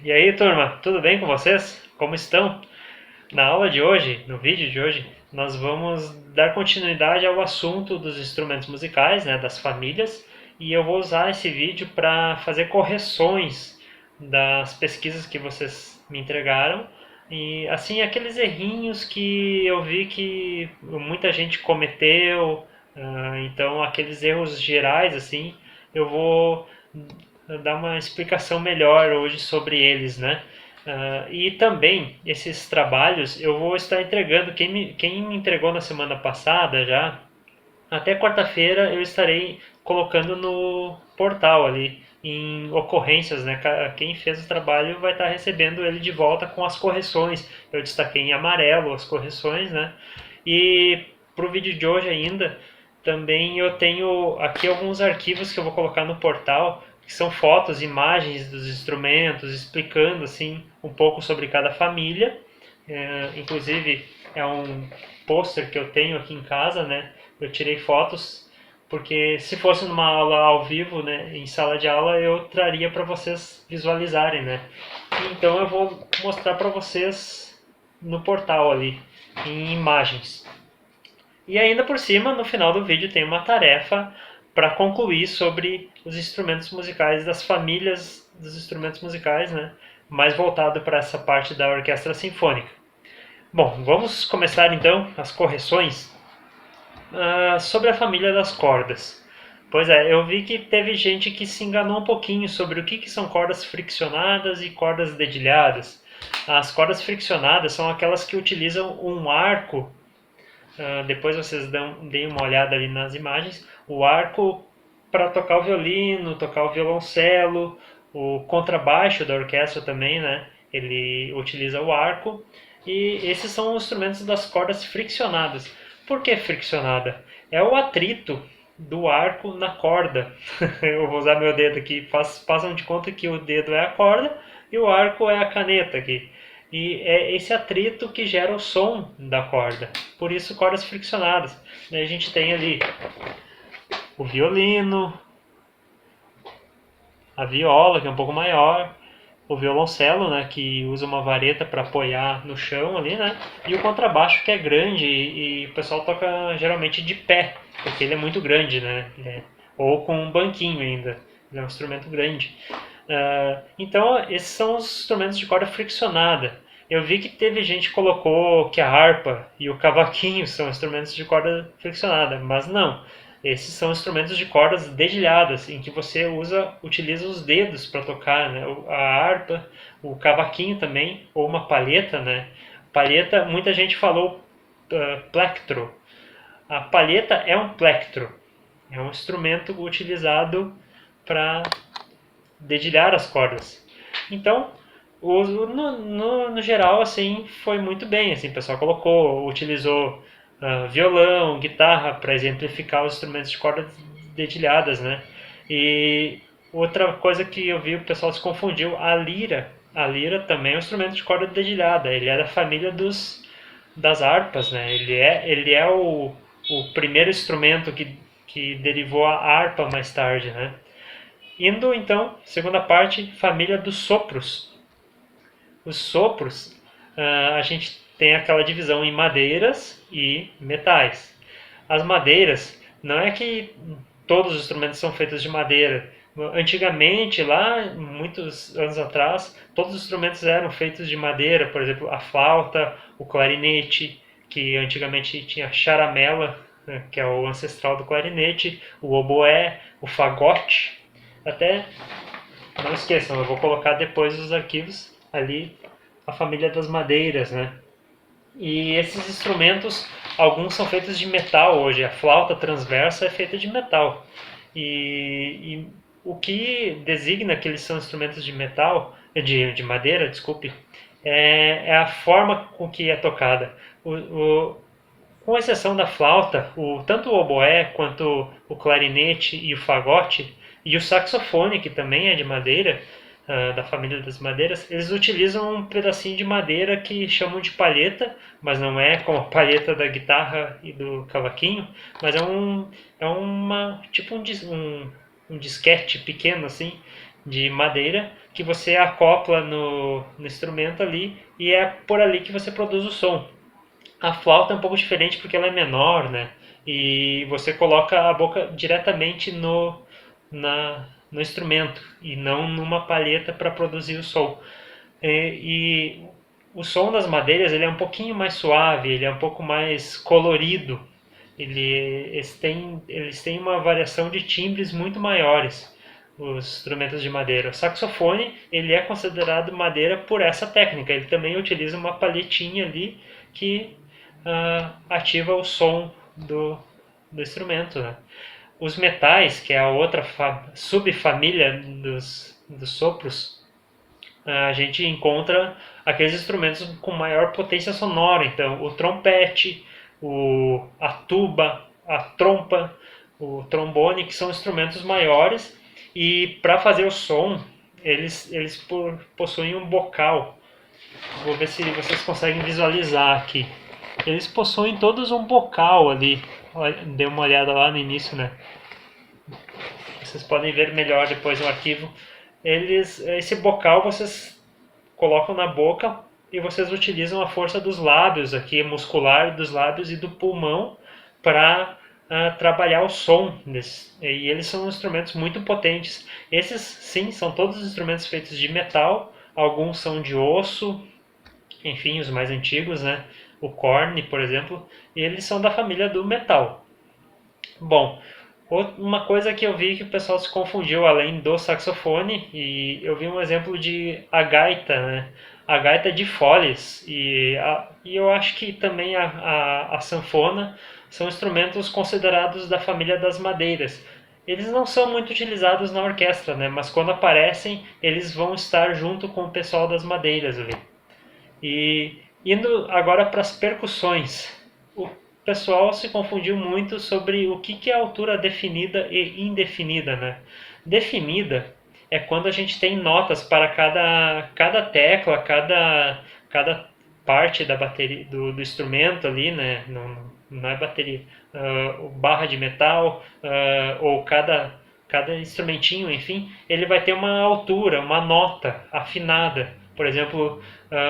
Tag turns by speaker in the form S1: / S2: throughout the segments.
S1: E aí, turma, tudo bem com vocês? Como estão? Na aula de hoje, no vídeo de hoje, nós vamos dar continuidade ao assunto dos instrumentos musicais, né, das famílias, e eu vou usar esse vídeo para fazer correções das pesquisas que vocês me entregaram e assim aqueles errinhos que eu vi que muita gente cometeu, então aqueles erros gerais assim, eu vou dar uma explicação melhor hoje sobre eles, né? E também esses trabalhos eu vou estar entregando. Quem me entregou na semana passada já, até quarta-feira eu estarei colocando no portal ali, em ocorrências, né? Quem fez o trabalho vai estar recebendo ele de volta com as correções. Eu destaquei em amarelo as correções, né? E para o vídeo de hoje ainda, também eu tenho aqui alguns arquivos que eu vou colocar no portal, que são fotos, imagens dos instrumentos, explicando assim um pouco sobre cada família. Inclusive é um pôster que eu tenho aqui em casa, né? Eu tirei fotos porque se fosse numa aula ao vivo, né, em sala de aula, eu traria para vocês visualizarem, né? Então eu vou mostrar para vocês no portal ali, em imagens. E ainda por cima, no final do vídeo, tem uma tarefa para concluir sobre os instrumentos musicais das famílias dos instrumentos musicais, né? Mais voltado para essa parte da orquestra sinfônica. Bom, vamos começar então as correções sobre a família das cordas. Pois é, eu vi que teve gente que se enganou um pouquinho sobre o que são cordas friccionadas e cordas dedilhadas. As cordas friccionadas são aquelas que utilizam um arco. Depois vocês deem uma olhada ali nas imagens. O arco para tocar o violino, tocar o violoncelo, o contrabaixo da orquestra também, né? Ele utiliza o arco. E esses são os instrumentos das cordas friccionadas. Por que friccionada? É o atrito do arco na corda. Eu vou usar meu dedo aqui. Façam de conta que o dedo é a corda e o arco é a caneta aqui. E é esse atrito que gera o som da corda. Por isso, cordas friccionadas. A gente tem ali o violino, a viola, que é um pouco maior, o violoncelo, né, que usa uma vareta para apoiar no chão ali, né, e o contrabaixo, que é grande e o pessoal toca geralmente de pé, porque ele é muito grande, né, ou com um banquinho ainda. Ele é um instrumento grande. Então, esses são os instrumentos de corda friccionada. Eu vi que teve gente que colocou que a harpa e o cavaquinho são instrumentos de corda friccionada, mas não. Esses são instrumentos de cordas dedilhadas, em que você utiliza os dedos para tocar, né? A harpa, o cavaquinho também, ou uma palheta, né? Palheta, muita gente falou plectro. A palheta é um plectro, é um instrumento utilizado para dedilhar as cordas. Então, no geral, assim, foi muito bem. Assim, o pessoal utilizou violão, guitarra para exemplificar os instrumentos de cordas dedilhadas, né? E outra coisa que eu vi o pessoal se confundiu, a lira. A lira também é um instrumento de corda dedilhada. Ele é da família das harpas, né? Ele é o primeiro instrumento que derivou a harpa mais tarde, né? Indo então, segunda parte, família dos sopros. Os sopros, a gente tem aquela divisão em madeiras e metais. As madeiras, não é que todos os instrumentos são feitos de madeira. Antigamente, lá, muitos anos atrás, todos os instrumentos eram feitos de madeira, por exemplo, a flauta, o clarinete, que antigamente tinha charamela, né, que é o ancestral do clarinete, o oboé, o fagote. Até não esqueçam, eu vou colocar depois os arquivos ali, a família das madeiras, né? E esses instrumentos, alguns são feitos de metal hoje. A flauta transversa é feita de metal. E o que designa que eles são instrumentos de metal, de madeira, desculpe, é a forma com que é tocada. Com exceção da flauta, tanto o oboé quanto o clarinete e o fagote, e o saxofone, que também é de madeira, da família das madeiras, eles utilizam um pedacinho de madeira que chamam de palheta, mas não é como a palheta da guitarra e do cavaquinho, mas tipo um disquete pequeno assim, de madeira, que você acopla no instrumento ali e é por ali que você produz o som. A flauta é um pouco diferente porque ela é menor, né? E você coloca a boca diretamente no instrumento e não numa palheta para produzir o som. E o som das madeiras ele é um pouquinho mais suave, ele é um pouco mais colorido. Eles têm uma variação de timbres muito maiores, os instrumentos de madeira. O saxofone ele é considerado madeira por essa técnica. Ele também utiliza uma palhetinha ali que ativa o som do instrumento. Né? Os metais, que é a outra subfamília dos sopros, a gente encontra aqueles instrumentos com maior potência sonora. Então, o trompete, a tuba, a trompa, o trombone, que são instrumentos maiores. E para fazer o som, eles possuem um bocal. Vou ver se vocês conseguem visualizar aqui. Eles possuem todos um bocal ali. Dê uma olhada lá no início, né? Vocês podem ver melhor depois no arquivo. Esse bocal vocês colocam na boca e vocês utilizam a força dos lábios aqui, muscular dos lábios e do pulmão para trabalhar o som. E eles são instrumentos muito potentes. Esses, sim, são todos instrumentos feitos de metal. Alguns são de osso, enfim, os mais antigos, né? O corne, por exemplo, e eles são da família do metal. Bom, uma coisa que eu vi que o pessoal se confundiu além do saxofone, e eu vi um exemplo de a gaita, né? A gaita de foles, e eu acho que também a sanfona são instrumentos considerados da família das madeiras. Eles não são muito utilizados na orquestra, né? Mas quando aparecem, eles vão estar junto com o pessoal das madeiras ali. E indo agora para as percussões, o pessoal se confundiu muito sobre o que é altura definida e indefinida, né? Definida é quando a gente tem notas para cada tecla, cada parte da bateria do instrumento ali, né? Não é bateria, barra de metal ou cada instrumentinho, enfim, ele vai ter uma altura, uma nota afinada. Por exemplo,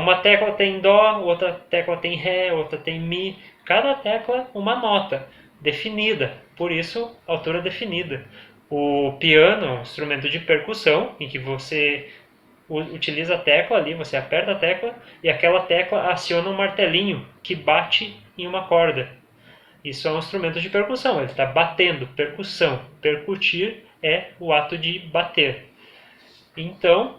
S1: uma tecla tem dó, outra tecla tem ré, outra tem mi. Cada tecla uma nota definida, por isso altura definida. O piano é um instrumento de percussão em que você utiliza a tecla ali, você aperta a tecla e aquela tecla aciona um martelinho que bate em uma corda. Isso é um instrumento de percussão, ele está batendo, percussão. Percutir é o ato de bater. Então,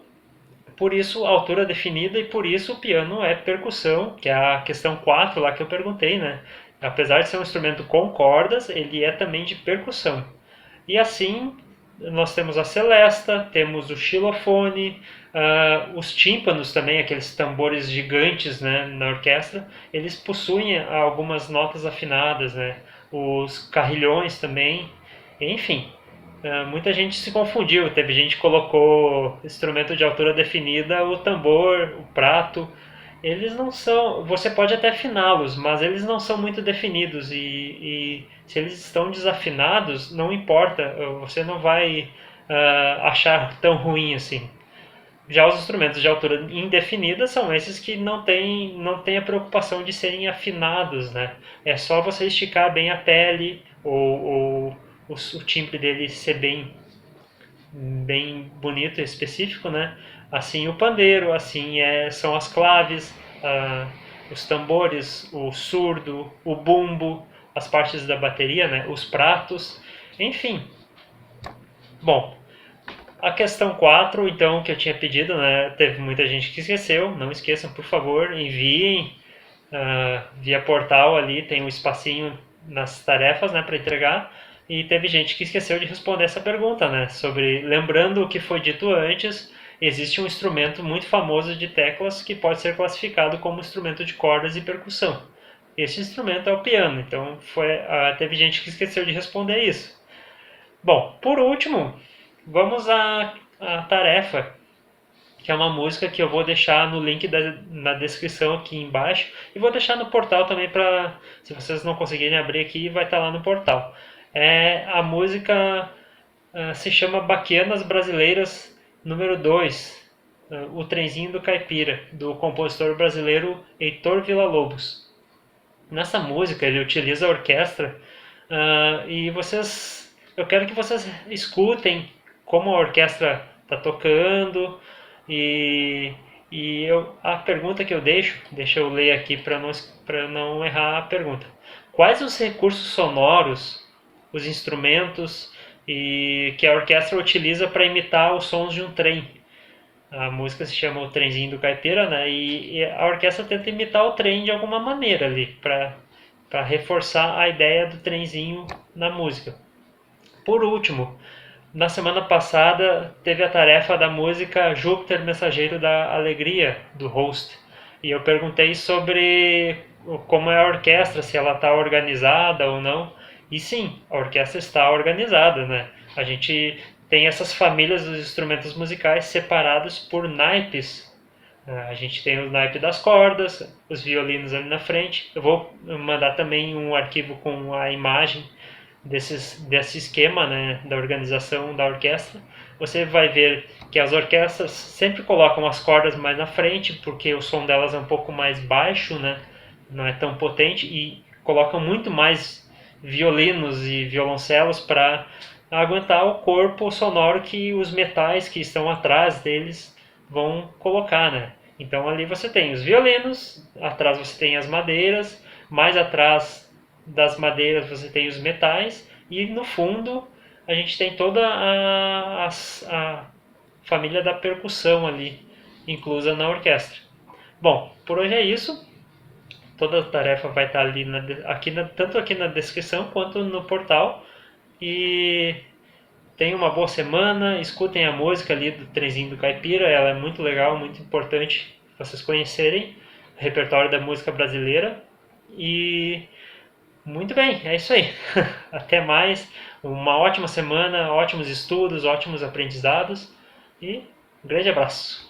S1: por isso altura definida e por isso o piano é percussão, que é a questão 4 lá que eu perguntei, né? Apesar de ser um instrumento com cordas, ele é também de percussão. E assim, nós temos a celesta, temos o xilofone, os tímpanos também, aqueles tambores gigantes, né, na orquestra, eles possuem algumas notas afinadas, né? Os carrilhões também, enfim. Muita gente se confundiu, teve gente que colocou instrumento de altura definida, o tambor, o prato. Eles não são. Você pode até afiná-los, mas eles não são muito definidos. E se eles estão desafinados, não importa, você não vai achar tão ruim assim. Já os instrumentos de altura indefinida são esses que não tem a preocupação de serem afinados, né? É só você esticar bem a pele ou o timbre dele ser bem bonito e específico, né? Assim o pandeiro, assim são as claves, os tambores, o surdo, o bumbo, as partes da bateria, né? Os pratos, enfim. Bom, a questão 4, então, que eu tinha pedido, né? Teve muita gente que esqueceu. Não esqueçam, por favor, enviem via portal ali, tem um espacinho nas tarefas, né, para entregar. E teve gente que esqueceu de responder essa pergunta, né? Sobre, lembrando o que foi dito antes, existe um instrumento muito famoso de teclas que pode ser classificado como instrumento de cordas e percussão. Esse instrumento é o piano, então teve gente que esqueceu de responder isso. Bom, por último, vamos à tarefa, que é uma música que eu vou deixar no link na descrição aqui embaixo e vou deixar no portal também para, se vocês não conseguirem abrir aqui, vai estar lá no portal. A música se chama Baquianas Brasileiras número 2. O Trenzinho do Caipira, do compositor brasileiro Heitor Villa-Lobos. Nessa música ele utiliza a orquestra e eu quero que vocês escutem como a orquestra está tocando e, a pergunta que eu deixa eu ler aqui para não errar a pergunta. Quais os recursos sonoros, os instrumentos que a orquestra utiliza para imitar os sons de um trem? A música se chama O Trenzinho do Caipira, né? E a orquestra tenta imitar o trem de alguma maneira ali, para reforçar a ideia do trenzinho na música. Por último, na semana passada teve a tarefa da música Júpiter Mensageiro da Alegria, do Host. E eu perguntei sobre como é a orquestra, se ela está organizada ou não. E sim, a orquestra está organizada, né? A gente tem essas famílias dos instrumentos musicais separados por naipes. A gente tem o naipe das cordas, os violinos ali na frente. Eu vou mandar também um arquivo com a imagem desse esquema, né, da organização da orquestra. Você vai ver que as orquestras sempre colocam as cordas mais na frente, porque o som delas é um pouco mais baixo, né, não é tão potente, e colocam muito mais violinos e violoncelos para aguentar o corpo sonoro que os metais que estão atrás deles vão colocar, né? Então ali você tem os violinos, atrás você tem as madeiras, mais atrás das madeiras você tem os metais e no fundo a gente tem toda a família da percussão ali inclusa na orquestra. Bom, por hoje é isso. Toda a tarefa vai estar ali tanto aqui na descrição quanto no portal. E tenham uma boa semana, escutem a música ali do Trenzinho do Caipira, ela é muito legal, muito importante vocês conhecerem o repertório da música brasileira. E muito bem, é isso aí. Até mais, uma ótima semana, ótimos estudos, ótimos aprendizados e um grande abraço.